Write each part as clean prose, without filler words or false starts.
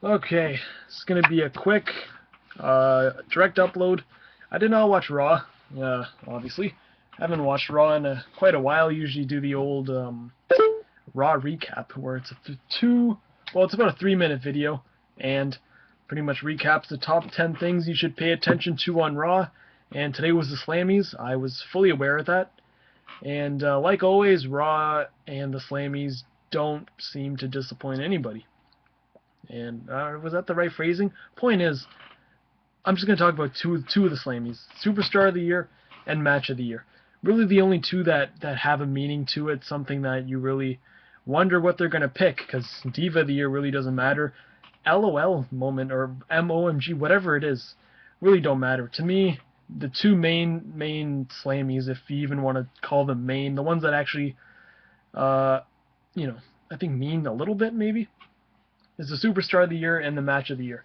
Okay, it's gonna be a quick, direct upload. I did not watch Raw, obviously. I haven't watched Raw in quite a while. Usually do the old Raw recap, where it's it's about a 3-minute video, and pretty much recaps the top 10 things you should pay attention to on Raw. And today was the Slammies. I was fully aware of that. And like always, Raw and the Slammies don't seem to disappoint anybody. And was that the right phrasing? Point is, I'm just going to talk about two of the Slammies: Superstar of the Year and Match of the Year. Really, the only two that have a meaning to it, something that you really wonder what they're going to pick, because Diva of the Year really doesn't matter. LOL moment or MOMG, whatever it is, really don't matter. To me, the two main Slammies, if you even want to call them main, the ones that actually, uh, I think mean a little bit maybe, is the Superstar of the Year and the Match of the Year.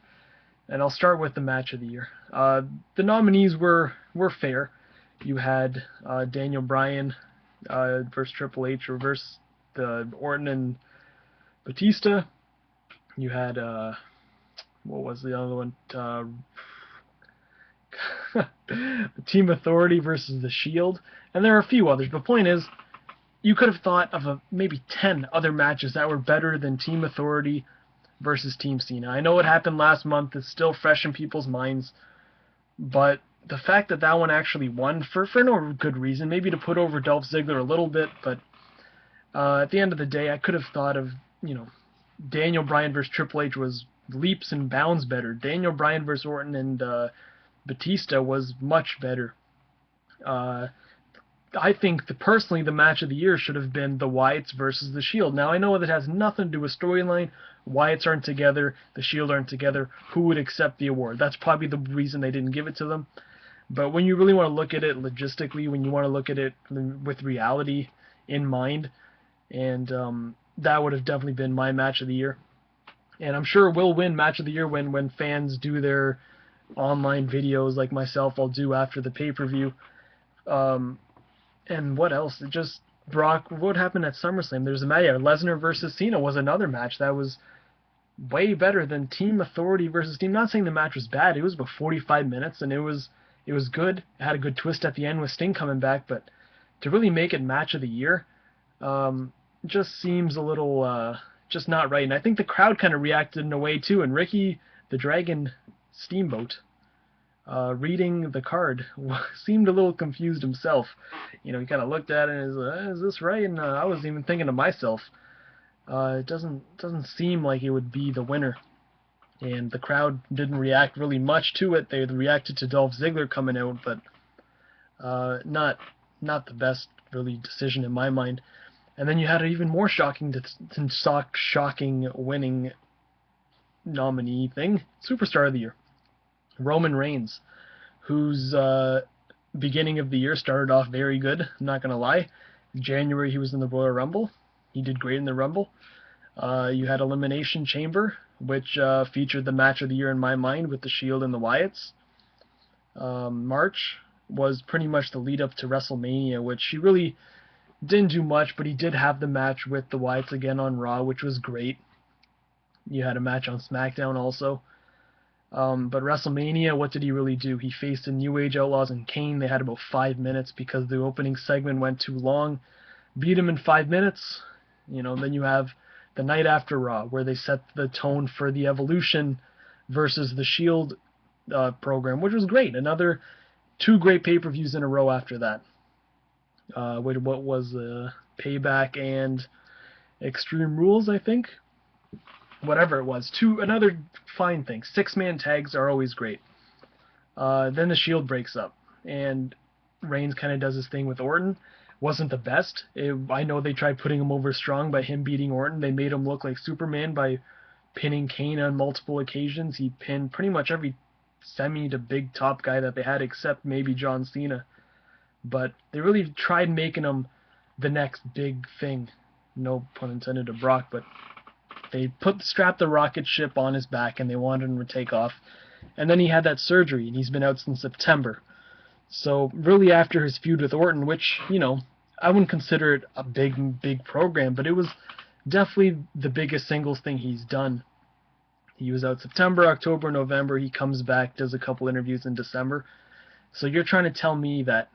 And I'll start with the Match of the Year. The nominees were fair. You had Daniel Bryan versus Triple H, or versus the Orton and Batista. You had what was the other one? Team Authority versus the Shield, and there are a few others. But the point is, you could have thought of maybe 10 other matches that were better than Team Authority versus Team Cena. I know it happened last month. It's still fresh in people's minds. But the fact that that one actually won, for no good reason, maybe to put over Dolph Ziggler a little bit, but at the end of the day, I could have thought of, Daniel Bryan versus Triple H was leaps and bounds better. Daniel Bryan versus Orton and Batista was much better. Uh, I think personally the match of the year should have been the Wyatts versus the Shield. Now I know that has nothing to do with storyline. Wyatts aren't together, the Shield aren't together. Who would accept the award? That's probably the reason they didn't give it to them. But when you really want to look at it logistically, when you want to look at it with reality in mind, and that would have definitely been my match of the year. And I'm sure it will win match of the year when fans do their online videos like myself I'll do after the pay-per-view. Um, and what else? It just Brock. What happened at SummerSlam? There's a match. Yeah, Lesnar versus Cena was another match that was way better than Team Authority versus Team. Not saying the match was bad. It was about 45 minutes, and it was good. It had a good twist at the end with Sting coming back, but to really make it match of the year, just seems a little just not right. And I think the crowd kind of reacted in a way too. And Ricky the Dragon Steamboat, reading the card, seemed a little confused himself. He kind of looked at it and is this right? And I was even thinking to myself, it doesn't seem like it would be the winner. And the crowd didn't react really much to it. They reacted to Dolph Ziggler coming out, but not the best really decision in my mind. And then you had an even more shocking winning nominee thing, Superstar of the Year, Roman Reigns, whose beginning of the year started off very good. I'm not gonna lie. January he was in the Royal Rumble. He did great in the Rumble. You had Elimination Chamber, which featured the match of the year in my mind with the Shield and the Wyatts. March was pretty much the lead up to WrestleMania, which he really didn't do much, but he did have the match with the Wyatts again on Raw, which was great. You had a match on SmackDown also. But WrestleMania, what did he really do? He faced the New Age Outlaws and Kane. They had about 5 minutes because the opening segment went too long. Beat him in 5 minutes. Then you have the night after Raw, where they set the tone for the Evolution versus the Shield program, which was great. Another 2 great pay-per-views in a row after that. What was Payback and Extreme Rules, I think? Whatever it was. Another fine thing. 6-man tags are always great. Then the Shield breaks up, and Reigns kind of does his thing with Orton. Wasn't the best. I know they tried putting him over strong by him beating Orton. They made him look like Superman by pinning Kane on multiple occasions. He pinned pretty much every semi to big top guy that they had, except maybe John Cena. But they really tried making him the next big thing. No pun intended to Brock, but they strapped the rocket ship on his back and they wanted him to take off. And then he had that surgery, and he's been out since September. So really after his feud with Orton, which, I wouldn't consider it a big program, but it was definitely the biggest singles thing he's done. He was out September, October, November. He comes back, does a couple interviews in December. So you're trying to tell me that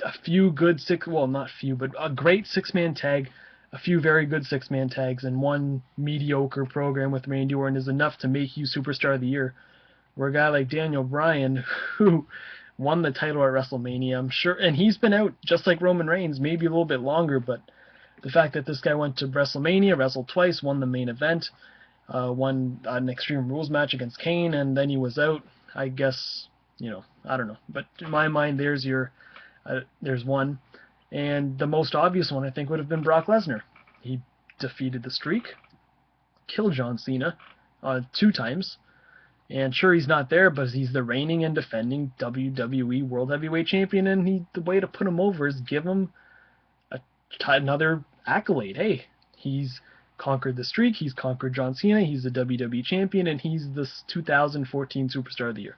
a few good not few, but a great six-man tag, a few very good six-man tags, and one mediocre program with Randy Orton is enough to make you Superstar of the Year. Where a guy like Daniel Bryan, who won the title at WrestleMania, I'm sure, and he's been out just like Roman Reigns, maybe a little bit longer, but the fact that this guy went to WrestleMania, wrestled twice, won the main event, won an Extreme Rules match against Kane, and then he was out, I guess, I don't know. But in my mind, there's one. And the most obvious one, I think, would have been Brock Lesnar. He defeated the Streak, killed John Cena 2 times, and sure, he's not there, but he's the reigning and defending WWE World Heavyweight Champion, and the way to put him over is give him another accolade. Hey, he's conquered the Streak, he's conquered John Cena, he's the WWE Champion, and he's the 2014 Superstar of the Year.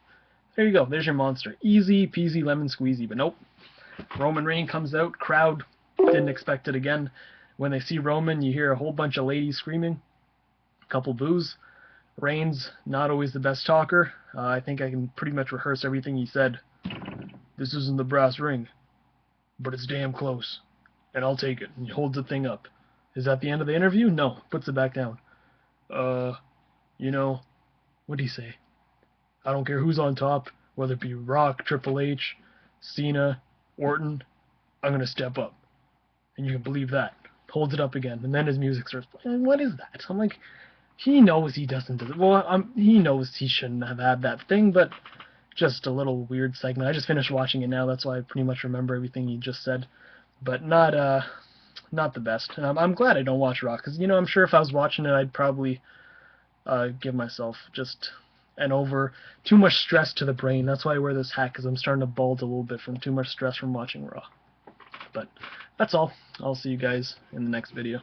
There you go, there's your monster. Easy peasy lemon squeezy, but nope. Roman Reigns comes out, crowd didn't expect it again. When they see Roman, you hear a whole bunch of ladies screaming, a couple boos. Reigns, not always the best talker. I think I can pretty much rehearse everything he said. This isn't the brass ring, but it's damn close, and I'll take it. And he holds the thing up. Is that the end of the interview? No, puts it back down. What'd he say? I don't care who's on top, whether it be Rock, Triple H, Cena, Orton, I'm going to step up. And you can believe that. Holds it up again, and then his music starts playing. What is that? I'm like, he knows he doesn't do it. Well, he knows he shouldn't have had that thing, but just a little weird segment. I just finished watching it now, that's why I pretty much remember everything he just said. But not the best. And I'm glad I don't watch Raw, because, I'm sure if I was watching it, I'd probably give myself just too much stress to the brain. That's why I wear this hat, because I'm starting to bulge a little bit from too much stress from watching Raw. But that's all. I'll see you guys in the next video.